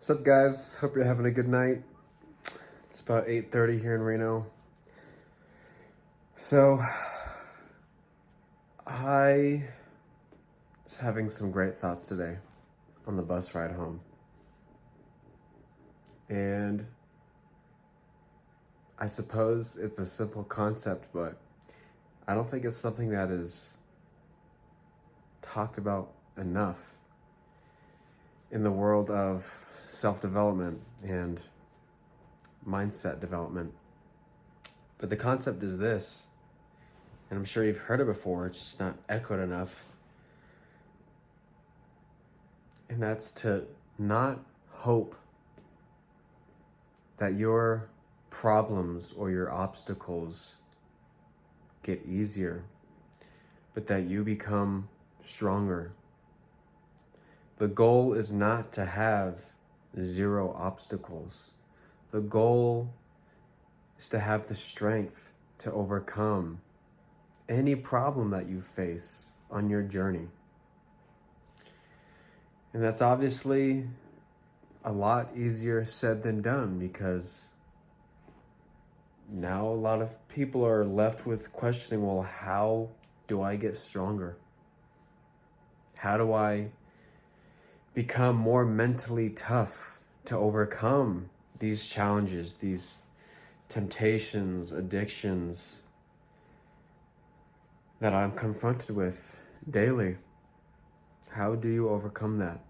What's up, guys? Hope you're having a good night. It's about 8:30 here in Reno. So, I was having some great thoughts today on the bus ride home. And I suppose it's a simple concept, but I don't think it's something that is talked about enough in the world of self-development and mindset development. But the concept is this, and I'm sure you've heard it before, it's just not echoed enough. And that's to not hope that your problems or your obstacles get easier, but that you become stronger. The goal is not to have zero obstacles. The goal is to have the strength to overcome any problem that you face on your journey. And that's obviously a lot easier said than done, because now a lot of people are left with questioning, well, how do I get stronger? How do I become more mentally tough to overcome these challenges, these temptations, addictions that I'm confronted with daily? How do you overcome that?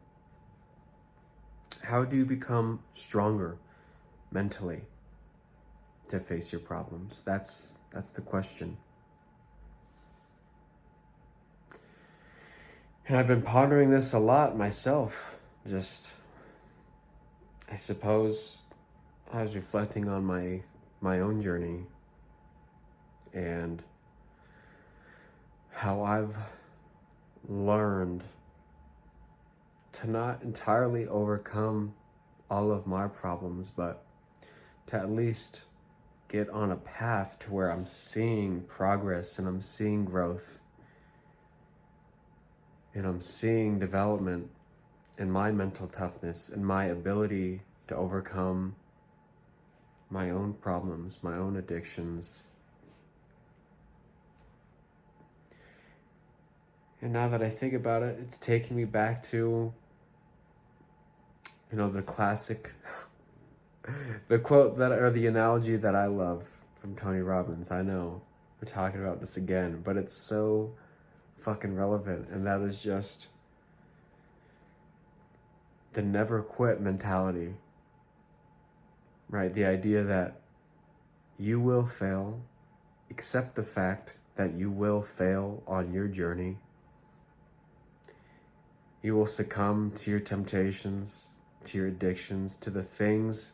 How do you become stronger mentally to face your problems? That's the question. And I've been pondering this a lot myself. I suppose I was reflecting on my own journey and how I've learned to not entirely overcome all of my problems, but to at least get on a path to where I'm seeing progress and I'm seeing growth and I'm seeing development in my mental toughness and my ability to overcome my own problems, my own addictions. And now that I think about it, it's taking me back to, the classic, the quote that, or the analogy that I love from Tony Robbins. I know we're talking about this again, but it's so fucking relevant. And that is just the never quit mentality, right? The idea that you will fail, accept the fact that you will fail on your journey. You will succumb to your temptations, to your addictions, to the things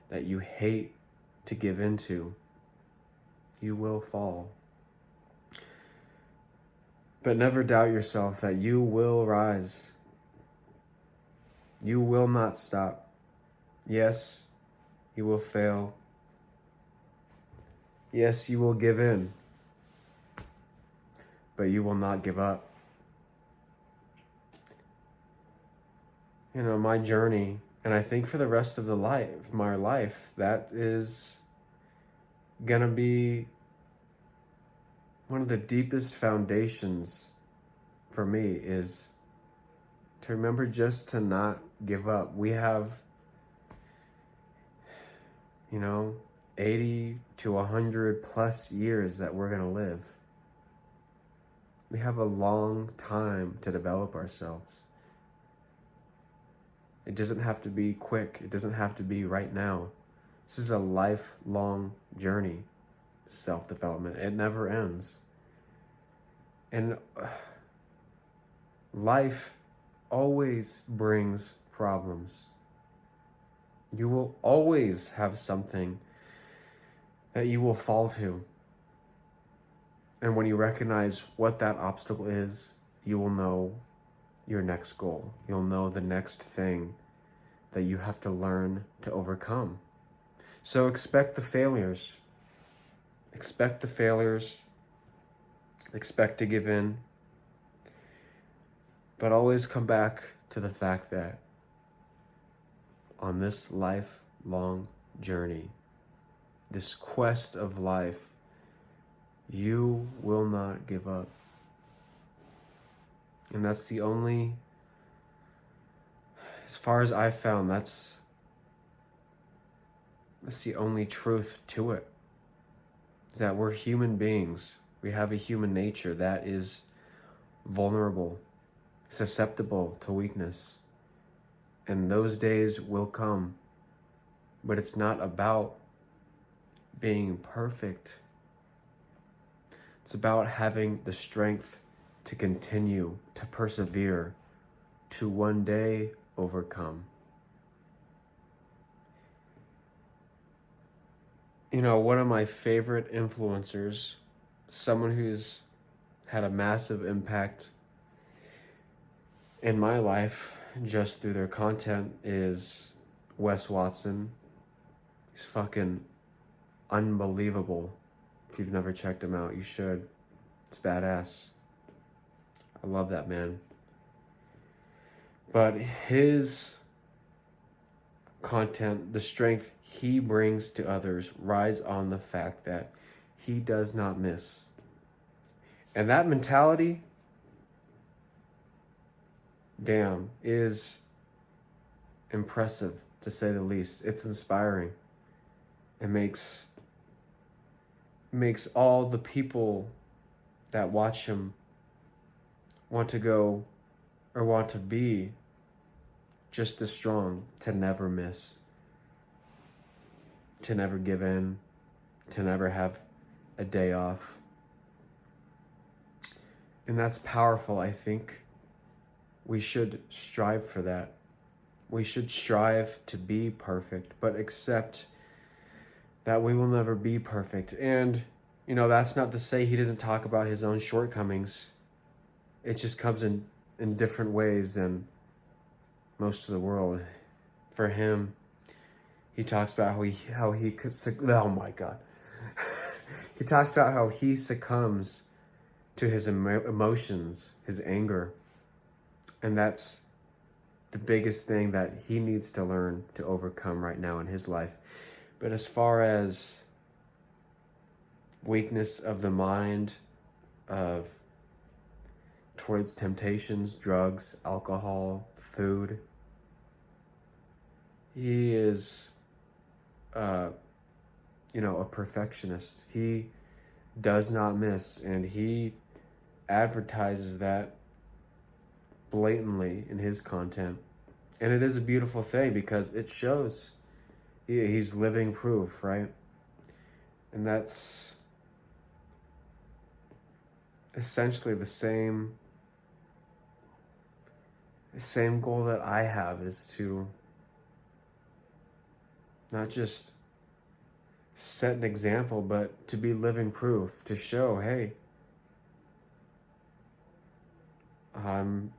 that you hate to give into. You will fall. But never doubt yourself that you will rise. You will not stop. Yes, you will fail. Yes, you will give in. But you will not give up. My journey, and I think for the rest of my life, that is gonna be one of the deepest foundations for me, is to remember just to not give up. We have, 80 to 100 plus years that we're gonna live. We have a long time to develop ourselves. It doesn't have to be quick. It doesn't have to be right now. This is a lifelong journey, self-development. It never ends. And life always brings problems. You will always have something that you will fall to. And when you recognize what that obstacle is, you will know your next goal. You'll know the next thing that you have to learn to overcome. So expect the failures. Expect the failures. Expect to give in. But always come back to the fact that on this lifelong journey, this quest of life, you will not give up. And that's the only, as far as I've found, that's the only truth to it. Is that we're human beings. We have a human nature that is vulnerable, susceptible to weakness. And those days will come. But it's not about being perfect. It's about having the strength to continue, to persevere, to one day overcome. You know, one of my favorite influencers, someone who's had a massive impact in my life just through their content, is Wes Watson. He's fucking unbelievable. If you've never checked him out, you should. It's badass. I love that man. But his content, the strength he brings to others, rides on the fact that he does not miss. And that mentality, damn, is impressive, to say the least. It's inspiring. It makes all the people that watch him want to go or want to be just as strong, to never miss, to never give in, to never have a day off. And that's powerful. I think we should strive for that. We should strive to be perfect, but accept that we will never be perfect. And, you know, that's not to say he doesn't talk about his own shortcomings. It just comes in different ways than most of the world. For him, he talks about how he could, oh my God. He talks about how he succumbs to his emotions, his anger. And that's the biggest thing that he needs to learn to overcome right now in his life. But as far as weakness of the mind, towards temptations, drugs, alcohol, food, he is, a perfectionist. He does not miss, and he advertises that blatantly in his content. And it is a beautiful thing because it shows he's living proof, right? And that's essentially the same goal that I have, is to not just set an example, but to be living proof, to show, hey, I'm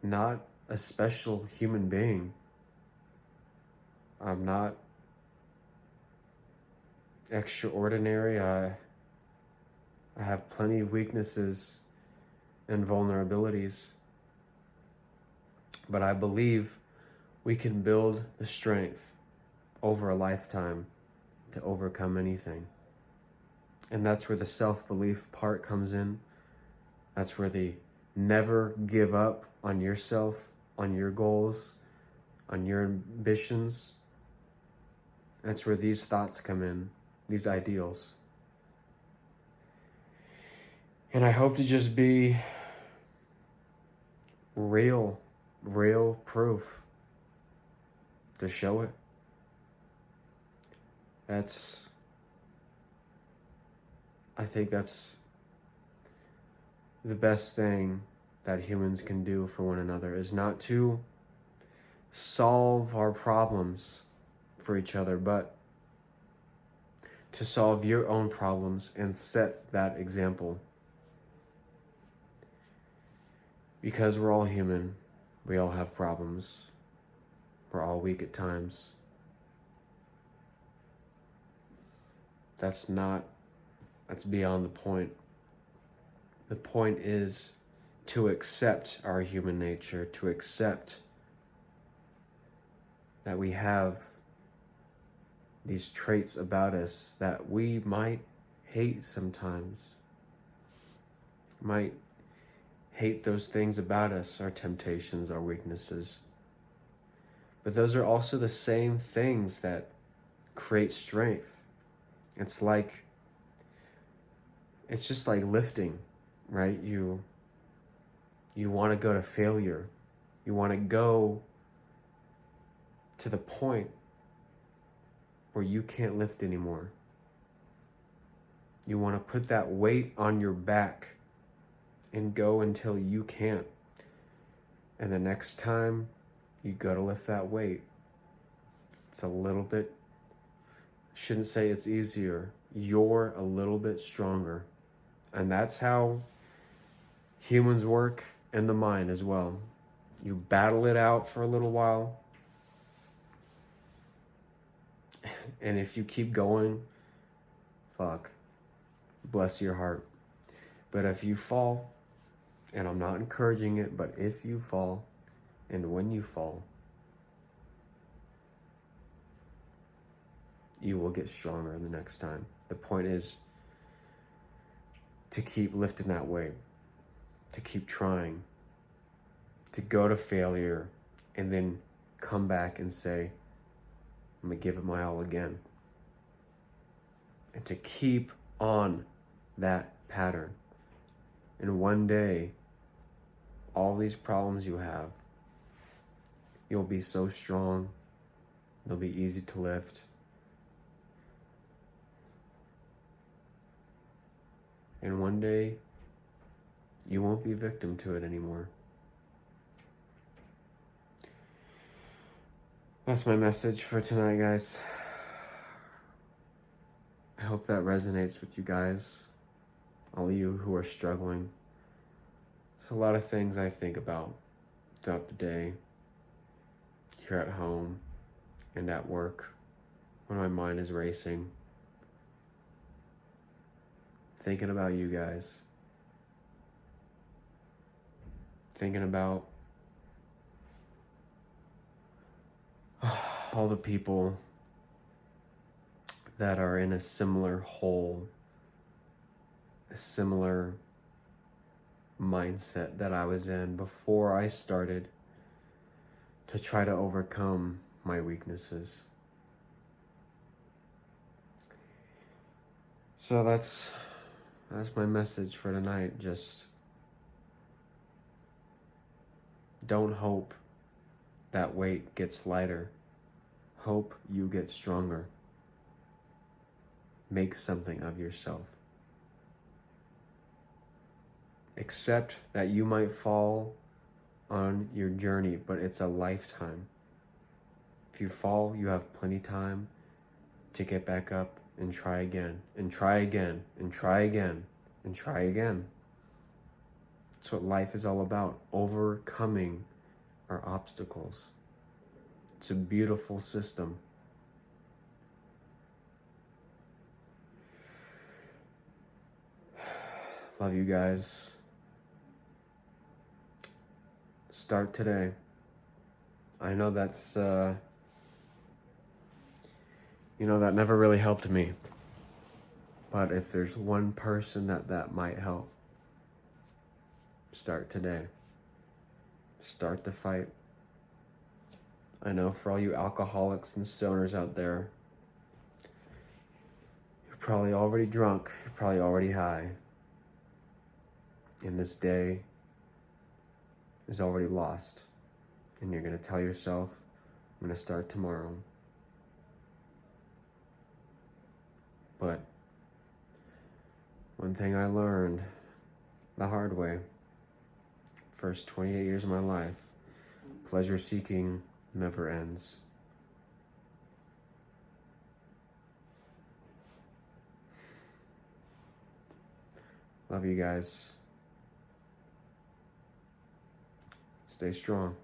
not a special human being. I'm not extraordinary. I have plenty of weaknesses and vulnerabilities. But I believe we can build the strength over a lifetime to overcome anything. And that's where the self-belief part comes in. That's where the never give up on yourself, on your goals, on your ambitions. That's where these thoughts come in, these ideals. And I hope to just be real proof, to show it. I think that's the best thing that humans can do for one another, is not to solve our problems for each other, but to solve your own problems and set that example. Because we're all human, we all have problems, we're all weak at times. That's beyond the point. The point is to accept our human nature, to accept that we have these traits about us that we might hate sometimes. Might hate those things about us, our temptations, our weaknesses. But those are also the same things that create strength. It's just like lifting, right? You want to go to failure. You want to go to the point where you can't lift anymore. You want to put that weight on your back and go until you can't. And the next time you go to lift that weight, it's a little bit, shouldn't say it's easier, you're a little bit stronger. And that's how humans work in the mind as well. You battle it out for a little while, and if you keep going, fuck, bless your heart. But if you fall, and I'm not encouraging it, but if you fall, and when you fall, you will get stronger the next time. The point is to keep lifting that weight, to keep trying, to go to failure, and then come back and say, I'm gonna give it my all again. And to keep on that pattern. And one day, all these problems you have, you'll be so strong, they'll be easy to lift. And one day, you won't be victim to it anymore. That's my message for tonight, guys. I hope that resonates with you guys, all of you who are struggling. There's a lot of things I think about throughout the day, here at home and at work, when my mind is racing. Thinking about you guys. Thinking about all the people that are in a similar hole, a similar mindset that I was in before I started to try to overcome my weaknesses. So that's my message for tonight. Just don't hope that weight gets lighter. Hope you get stronger. Make something of yourself. Accept that you might fall on your journey, but it's a lifetime. If you fall, you have plenty of time to get back up and try again, and try again, and try again, and try again. That's what life is all about, overcoming our obstacles. It's a beautiful system. Love you guys. Start today. I know that's, that never really helped me. But if there's one person that might help, start today. Start the fight. I know for all you alcoholics and stoners out there, you're probably already drunk, you're probably already high. And this day is already lost. And you're going to tell yourself, I'm going to start tomorrow. But one thing I learned the hard way, first 28 years of my life, pleasure seeking never ends. Love you guys. Stay strong.